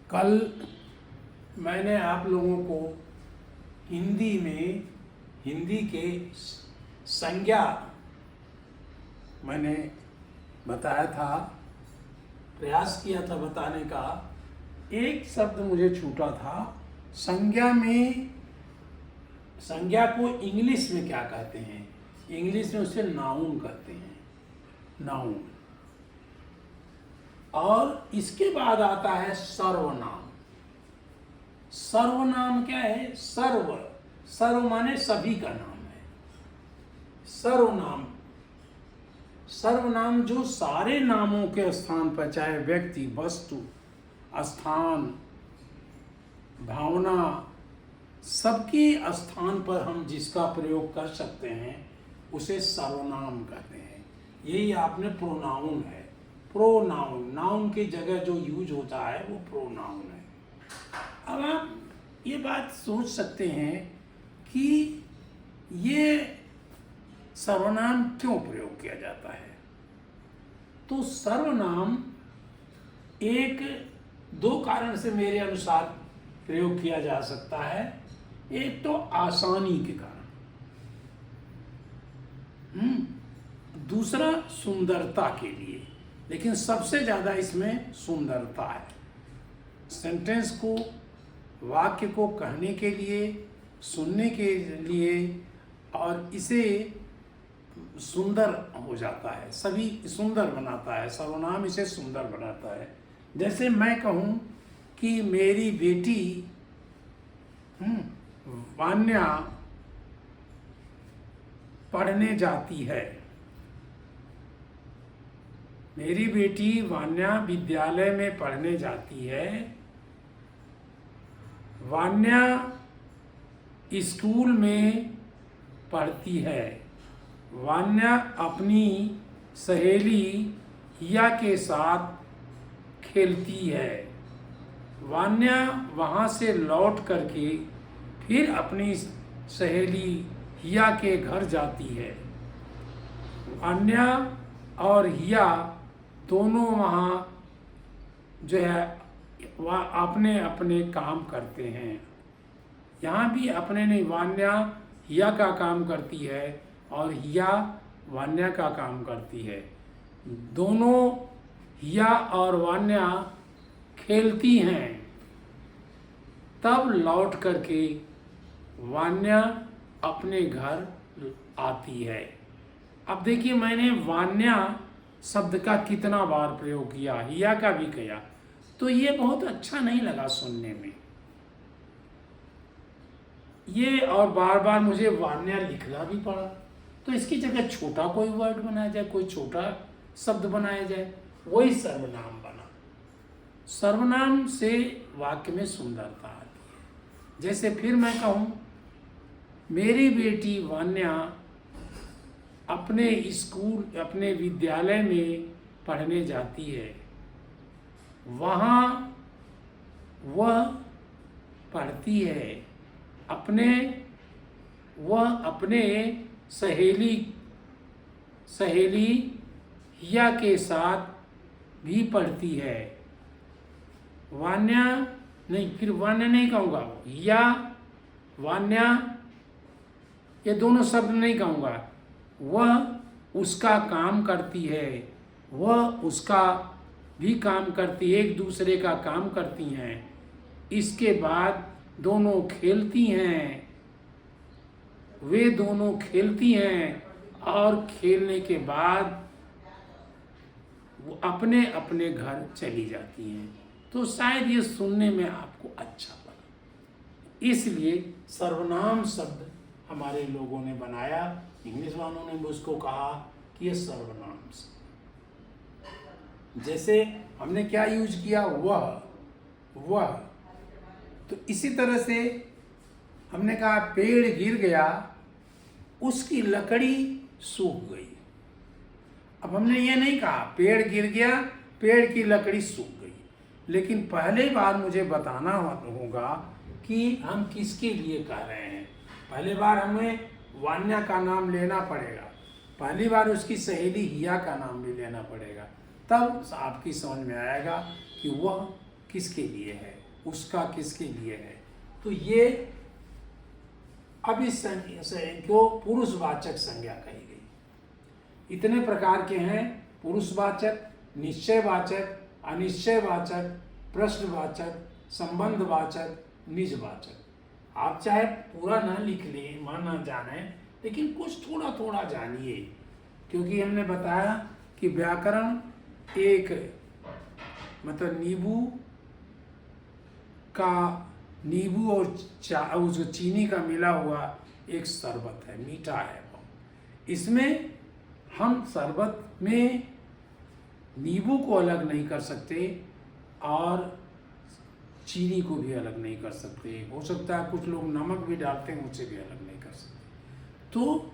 कल मैंने आप लोगों को हिंदी के संज्ञा मैंने बताया था, प्रयास किया था बताने का। एक शब्द मुझे छूटा था। संज्ञा को इंग्लिश में क्या कहते हैं? इंग्लिश में उसे नाउन कहते हैं, नाउन। और इसके बाद आता है सर्वनाम। सर्वनाम क्या है? सर्व माने सभी का नाम है। सर्वनाम जो सारे नामों के स्थान पर, चाहे व्यक्ति, वस्तु, स्थान, भावना, सबके स्थान पर हम जिसका प्रयोग कर सकते हैं उसे सर्वनाम कहते हैं। यही आपने प्रोनाउन है। प्रोनाउन, नाउन की जगह जो यूज होता है वो प्रोनाउन है। अब आप ये बात सोच सकते हैं कि ये सर्वनाम क्यों प्रयोग किया जाता है। तो सर्वनाम दो कारण से मेरे अनुसार प्रयोग किया जा सकता है। एक तो आसानी के कारण, दूसरा सुंदरता के लिए। लेकिन सबसे ज़्यादा इसमें सुंदरता है। सेंटेंस को, वाक्य को कहने के लिए, सुनने के लिए, और इसे सुंदर हो जाता है, सभी सुंदर बनाता है। सर्वनाम इसे सुंदर बनाता है। जैसे मैं कहूँ कि मेरी बेटी वान्या पढ़ने जाती है। मेरी बेटी वान्या विद्यालय में पढ़ने जाती है। वान्या स्कूल में पढ़ती है। वान्या अपनी सहेली हिया के साथ खेलती है। वान्या वहाँ से लौट करके फिर अपनी सहेली हिया के घर जाती है। वान्या और हिया दोनों वहाँ जो है वह अपने अपने काम करते हैं। यहाँ भी अपने नहीं, वान्या हिया का काम करती है और हिया वान्या का काम करती है। दोनों हिया और वान्या खेलती हैं। तब लौट करके वान्या अपने घर आती है। अब देखिए, मैंने वान्या शब्द का कितना बार प्रयोग किया, हिया का भी किया, तो ये बहुत अच्छा नहीं लगा सुनने में ये, और बार बार मुझे वान्या लिखना भी पड़ा। तो इसकी जगह छोटा कोई वर्ड बनाया जाए, कोई छोटा शब्द बनाया जाए, वही सर्वनाम बना। सर्वनाम से वाक्य में सुंदरता आती है। जैसे फिर मैं कहूँ, मेरी बेटी वान्या अपने विद्यालय में पढ़ने जाती है। वहाँ वह पढ़ती है। वह अपने सहेली हिया के साथ भी पढ़ती है। वान्या नहीं, फिर वान्या नहीं कहूँगा, हिया वान्या ये दोनों शब्द नहीं कहूँगा। वह उसका काम करती है, वह उसका भी काम करती है, एक दूसरे का काम करती हैं। इसके बाद दोनों खेलती हैं। वे दोनों खेलती हैं और खेलने के बाद वो अपने अपने घर चली जाती हैं। तो शायद ये सुनने में आपको अच्छा लगे, इसलिए सर्वनाम शब्द हमारे लोगों ने बनाया। इंग्लिश वालों ने भी उसको कहा कि ये सर्वनाम शब्द। जैसे हमने क्या यूज किया, वह। तो इसी तरह से हमने कहा पेड़ गिर गया, उसकी लकड़ी सूख गई। अब हमने ये नहीं कहा पेड़ गिर गया, पेड़ की लकड़ी सूख गई। लेकिन पहले बार मुझे बताना होगा कि हम किसके लिए कह रहे हैं। पहले बार हमें वान्या का नाम लेना पड़ेगा, पहली बार उसकी सहेली हिया का नाम भी लेना पड़ेगा। तब आपकी समझ में आएगा कि वह किसके लिए है, उसका किसके लिए है। तो ये अब इस को पुरुषवाचक संज्ञा कही गई। इतने प्रकार के हैं: पुरुषवाचक, निश्चयवाचक, अनिश्चयवाचक, प्रश्नवाचक, संबंधवाचक, निजवाचक। आप चाहे पूरा ना लिख लें, ना जाने, लेकिन कुछ थोड़ा थोड़ा जानिए, क्योंकि हमने बताया कि व्याकरण एक मतलब नींबू और जो चीनी का मिला हुआ एक शरबत है, मीठा है। इसमें हम शरबत में नींबू को अलग नहीं कर सकते और चीनी को भी अलग नहीं कर सकते। हो सकता है कुछ लोग नमक भी डालते हैं, उसे भी अलग नहीं कर सकते। तो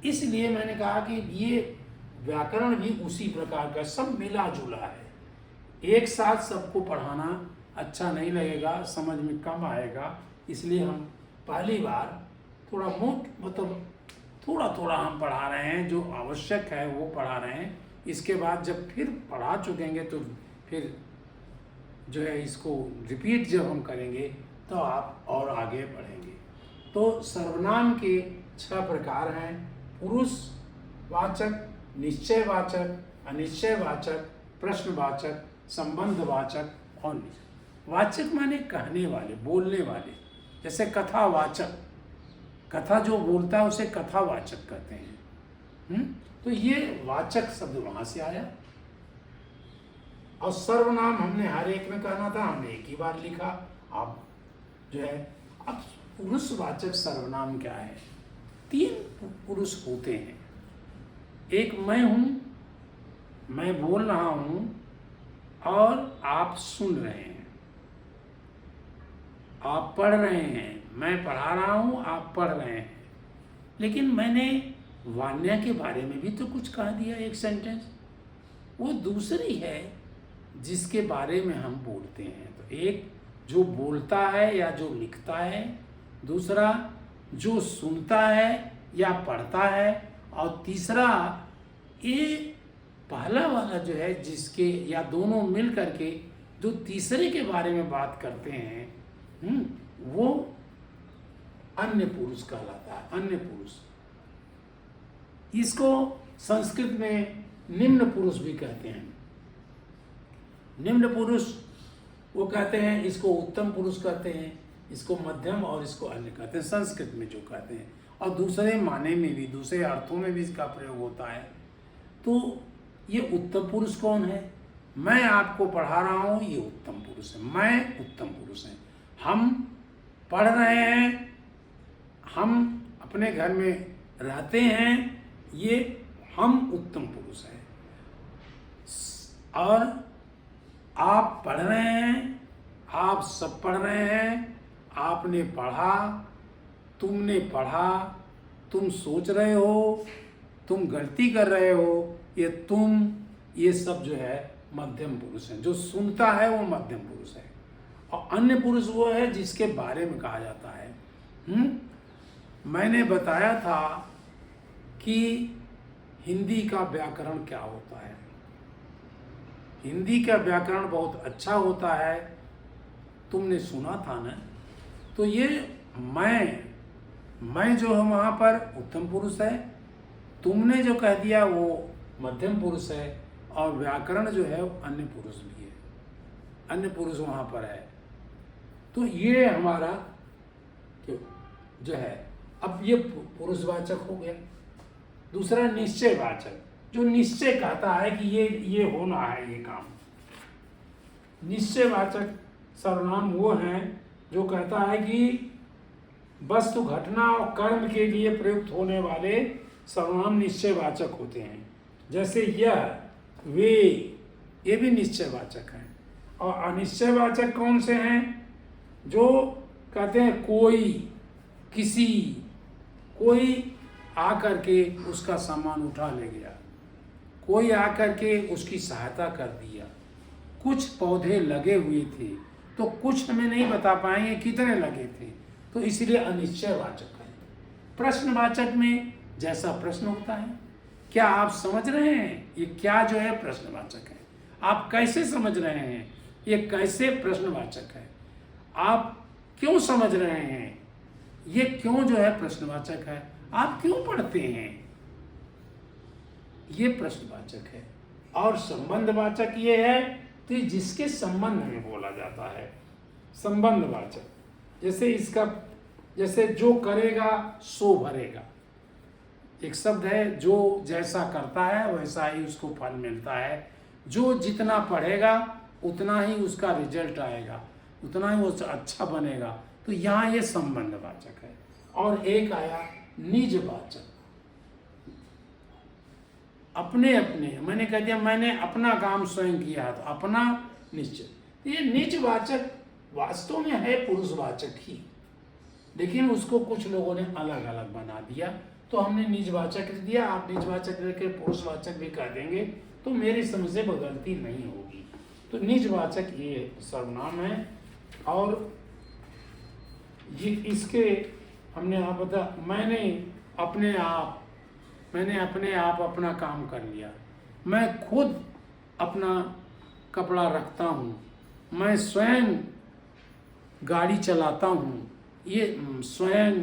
इसलिए मैंने कहा कि ये व्याकरण भी उसी प्रकार का, सब मिला जुला है। एक साथ सबको पढ़ाना अच्छा नहीं लगेगा, समझ में कम आएगा, इसलिए हम पहली बार थोड़ा मतलब थोड़ा थोड़ा हम पढ़ा रहे हैं, जो आवश्यक है वो पढ़ा रहे हैं। इसके बाद जब फिर पढ़ा चुकेंगे तो फिर जो है इसको रिपीट जब हम करेंगे तो आप और आगे बढ़ेंगे। तो सर्वनाम के 6 प्रकार हैं: पुरुषवाचक, निश्चयवाचक, अनिश्चयवाचक, प्रश्नवाचक, संबंधवाचक और निज। वाचक माने कहने वाले, बोलने वाले। जैसे कथावाचक, कथा जो बोलता है उसे कथावाचक कहते हैं। तो ये वाचक शब्द वहां से आया। और सर्वनाम हमने हर एक में कहना था, हमने एक ही बार लिखा। अब जो है, अब पुरुषवाचक सर्वनाम क्या है? 3 पुरुष होते हैं। एक मैं हूं, मैं बोल रहा हूं और आप सुन रहे हैं, आप पढ़ रहे हैं, मैं पढ़ा रहा हूं, आप पढ़ रहे हैं। लेकिन मैंने वान्या के बारे में भी तो कुछ कह दिया, एक सेंटेंस। वो दूसरी है जिसके बारे में हम बोलते हैं। तो एक जो बोलता है या जो लिखता है, दूसरा जो सुनता है या पढ़ता है, और तीसरा ये पहला वाला जो है जिसके या दोनों मिल करके जो तीसरे के बारे में बात करते हैं, वो अन्य पुरुष कहलाता है। अन्य पुरुष, इसको संस्कृत में निम्न पुरुष भी कहते हैं। निम्न पुरुष वो कहते हैं, इसको उत्तम पुरुष कहते हैं, इसको मध्यम और इसको अन्य कहते हैं, संस्कृत में जो कहते हैं। और दूसरे माने में भी, दूसरे अर्थों में भी इसका प्रयोग होता है। तो ये उत्तम पुरुष कौन है? मैं आपको पढ़ा रहा हूँ, ये उत्तम पुरुष है। मैं उत्तम पुरुष है। हम पढ़ रहे हैं, हम अपने घर में रहते हैं, ये हम उत्तम पुरुष हैं। और आप पढ़ रहे हैं, आप सब पढ़ रहे हैं, आपने पढ़ा, तुमने पढ़ा, तुम सोच रहे हो, तुम गलती कर रहे हो, ये तुम, ये सब जो है मध्यम पुरुष है। जो सुनता है वो मध्यम पुरुष है। और अन्य पुरुष वो है जिसके बारे में कहा जाता है। मैंने बताया था कि हिंदी का व्याकरण क्या होता है। हिंदी का व्याकरण बहुत अच्छा होता है, तुमने सुना था ना। तो ये मैं जो है वहाँ पर उत्तम पुरुष है, तुमने जो कह दिया वो मध्यम पुरुष है, और व्याकरण जो है वो अन्य पुरुष भी है। अन्य पुरुष वहाँ पर है। तो ये हमारा जो है, अब ये पुरुषवाचक हो गया। दूसरा निश्चयवाचक, जो निश्चय कहता है कि ये होना है, ये काम। निश्चयवाचक सर्वनाम वो हैं जो कहता है कि वस्तु, घटना और कर्म के लिए प्रयुक्त होने वाले सर्वनाम निश्चयवाचक होते हैं। जैसे यह, वे, ये भी निश्चयवाचक हैं। और अनिश्चयवाचक कौन से हैं? जो कहते हैं कोई, किसी, कोई आकर के उसका सामान उठा ले गया, कोई आकर के उसकी सहायता कर दिया, कुछ पौधे लगे हुए थे, तो कुछ हमें नहीं बता पाएंगे कितने लगे थे, तो इसलिए अनिश्चयवाचक है। प्रश्नवाचक में जैसा प्रश्न होता है, क्या आप समझ रहे हैं? ये क्या जो है प्रश्नवाचक है। आप कैसे समझ रहे हैं? ये कैसे प्रश्नवाचक है, आप क्यों समझ रहे हैं, ये क्यों जो है प्रश्नवाचक है, आप क्यों पढ़ते हैं, ये प्रश्नवाचक है। और संबंधवाचक ये है कि जिसके संबंध में बोला जाता है, संबंधवाचक। जैसे जो करेगा सो भरेगा, एक शब्द है, जो जैसा करता है वैसा ही उसको फल मिलता है, जो जितना पढ़ेगा उतना ही उसका रिजल्ट आएगा, उतना ही वो अच्छा बनेगा। तो यहाँ ये संबंधवाचक है। और एक आया निजवाचक, अपने अपने, मैंने कह दिया मैंने अपना काम स्वयं किया, तो अपना निश्चित। ये निजवाचक वास्तव में है पुरुषवाचक ही, लेकिन उसको कुछ लोगों ने अलग अलग बना दिया, तो हमने निजवाचक दिया। आप निजवाचक लेकर पुरुषवाचक भी कह देंगे तो मेरी समझ से गलती नहीं होगी। तो निजवाचक ये सर्वनाम है। और ये इसके हमने आप बता, मैंने अपने आप अपना काम कर लिया, मैं खुद अपना कपड़ा रखता हूँ, मैं स्वयं गाड़ी चलाता हूँ, ये स्वयं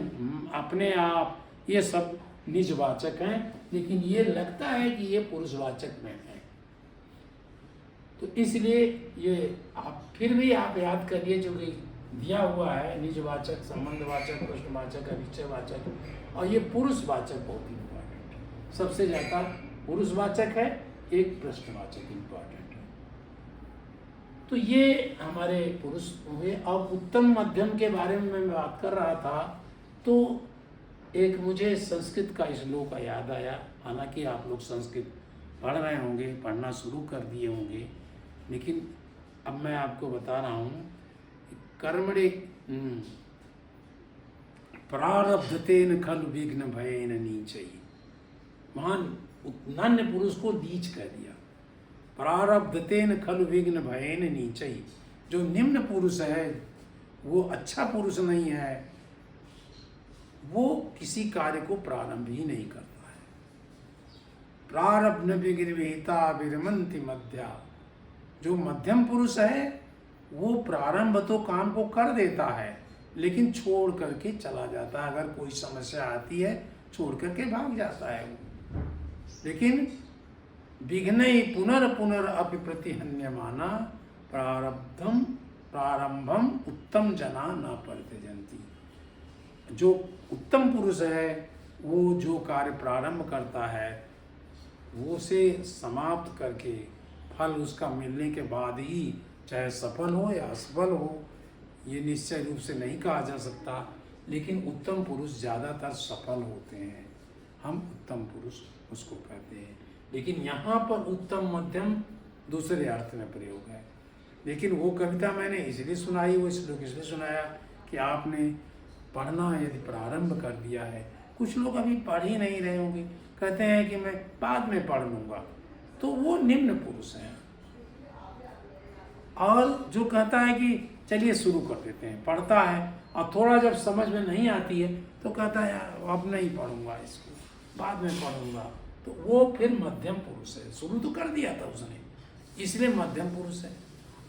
अपने आप, ये सब निजवाचक हैं, लेकिन ये लगता है कि ये पुरुषवाचक में है। तो इसलिए ये आप फिर भी आप याद करिए, जो कि दिया हुआ है निजवाचक, संबंधवाचक, प्रश्नवाचक, अविचयवाचक, और ये पुरुषवाचक बहुत इम्पोर्टेंट है। सबसे ज़्यादा पुरुषवाचक है, एक प्रश्नवाचक इम्पोर्टेंट है। तो ये हमारे पुरुष हुए। और उत्तम मध्यम के बारे में मैं बात कर रहा था, तो एक मुझे संस्कृत का श्लोक याद आया। हालांकि आप लोग संस्कृत पढ़ रहे होंगे, पढ़ना शुरू कर दिए होंगे, लेकिन अब मैं आपको बता रहा हूँ, कर्मणे प्रारब्धतेन खलु विघ्न भयेन नीचैः। महान नन्हे पुरुष को नीच कह दिया। प्रारब्धतेन खलु विघ्न भयेन नीचैः, जो निम्न पुरुष है वो अच्छा पुरुष नहीं है, वो किसी कार्य को प्रारंभ ही नहीं करता है। प्रारब्ध विघ्नविहिता विरमन्ति मध्या, जो मध्यम पुरुष है वो प्रारंभ तो काम को कर देता है, लेकिन छोड़ करके चला जाता है। अगर कोई समस्या आती है छोड़ करके भाग जाता है वो। लेकिन विघ्नै पुनर्पुनरपि प्रतिहन्यमाना प्रारंभम उत्तम जना न परित्यजन्ति। जो उत्तम पुरुष है वो जो कार्य प्रारंभ करता है वो उसे समाप्त करके फल उसका मिलने के बाद ही, चाहे सफल हो या असफल हो, ये निश्चय रूप से नहीं कहा जा सकता, लेकिन उत्तम पुरुष ज़्यादातर सफल होते हैं, हम उत्तम पुरुष उसको कहते हैं। लेकिन यहाँ पर उत्तम मध्यम दूसरे अर्थ में प्रयोग है। लेकिन वो कविता मैंने इसलिए सुनाई, वो श्लोक इसलिए सुनाया कि आपने पढ़ना यदि प्रारंभ कर दिया है, कुछ लोग अभी पढ़ ही नहीं रहे होंगे, कहते हैं कि मैं बाद में पढ़ लूँगा, तो वो निम्न पुरुष हैं। और जो कहता है कि चलिए शुरू कर देते हैं, पढ़ता है और थोड़ा जब समझ में नहीं आती है तो कहता है यार अब नहीं पढ़ूंगा, इसको बाद में पढ़ूंगा, तो वो फिर मध्यम पुरुष है। शुरू तो कर दिया था उसने, इसलिए मध्यम पुरुष है।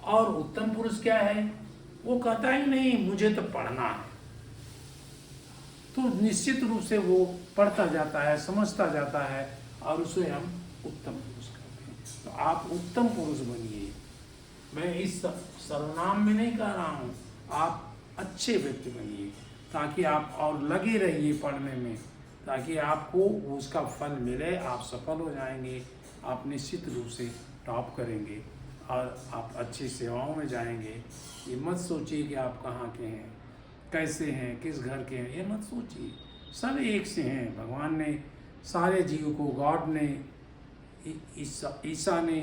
और उत्तम पुरुष क्या है, वो कहता ही नहीं मुझे तो पढ़ना है, तो निश्चित रूप से वो पढ़ता जाता है, समझता जाता है, और उसे हम उत्तम पुरुष कहते हैं। तो आप उत्तम पुरुष बनिए। मैं इस सर्वनाम में नहीं कह रहा हूँ, आप अच्छे व्यक्ति बनिए, ताकि आप और लगे रहिए पढ़ने में, ताकि आपको उसका फल मिले, आप सफल हो जाएंगे, आप निश्चित रूप से टॉप करेंगे और आप अच्छी सेवाओं में जाएंगे। ये मत सोचिए कि आप कहाँ के हैं, कैसे हैं, किस घर के हैं, ये मत सोचिए। सब एक से हैं। भगवान ने सारे जीव को, गॉड ने, ईसा ने,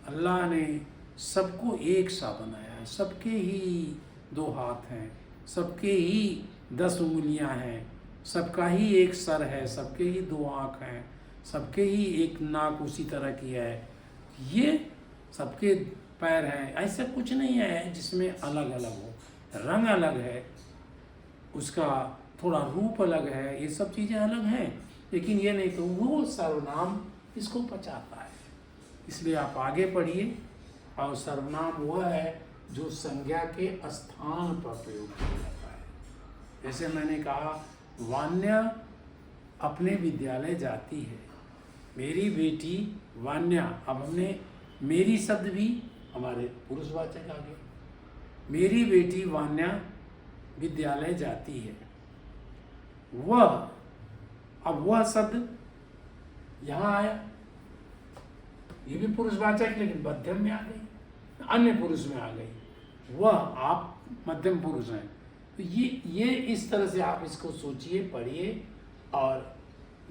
अल्लाह ने सबको एक सा बनाया है। सबके ही 2 हाथ हैं, सबके ही 10 उंगलियां हैं, सबका ही एक सर है, सबके ही 2 आँख हैं, सबके ही एक नाक उसी तरह की है, ये सबके पैर हैं। ऐसा कुछ नहीं है जिसमें अलग अलग हो, रंग अलग है, उसका थोड़ा रूप अलग है, ये सब चीज़ें अलग हैं, लेकिन ये नहीं तो वो सर्वनाम इसको पचाता है। इसलिए आप आगे पढ़िए और सर्वनाम वह है जो संज्ञा के स्थान पर प्रयोग किया जाता है। जैसे मैंने कहा, वान्या अपने विद्यालय जाती है। मेरी बेटी वान्या, अब हमने मेरी शब्द भी हमारे पुरुषवाचक आ गए। मेरी बेटी वान्या विद्यालय जाती है। वह, अब वह शब्द यहाँ आया, ये भी पुरुषवाचक लेकिन मध्यम में आ गई, अन्य पुरुष में आ गई। वह, आप मध्यम पुरुष हैं। तो ये इस तरह से आप इसको सोचिए, पढ़िए और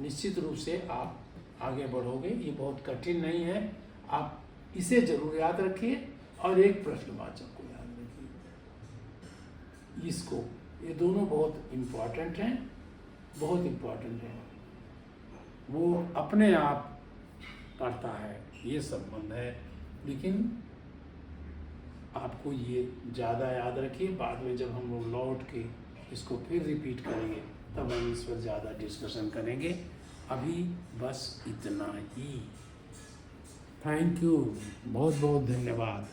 निश्चित रूप से आप आगे बढ़ोगे। ये बहुत कठिन नहीं है, आप इसे जरूर याद रखिए और एक प्रश्नवाचक को याद रखिए। इसको, ये दोनों बहुत इम्पोर्टेंट हैं, बहुत इम्पोर्टेंट हैं। वो अपने आप पढ़ता है, ये संबंध है, लेकिन आपको ये ज़्यादा याद रखिए। बाद में जब हम लोग लौट के इसको फिर रिपीट करेंगे तब हम इस पर ज़्यादा डिस्कशन करेंगे। अभी बस इतना ही। थैंक यू, बहुत बहुत धन्यवाद।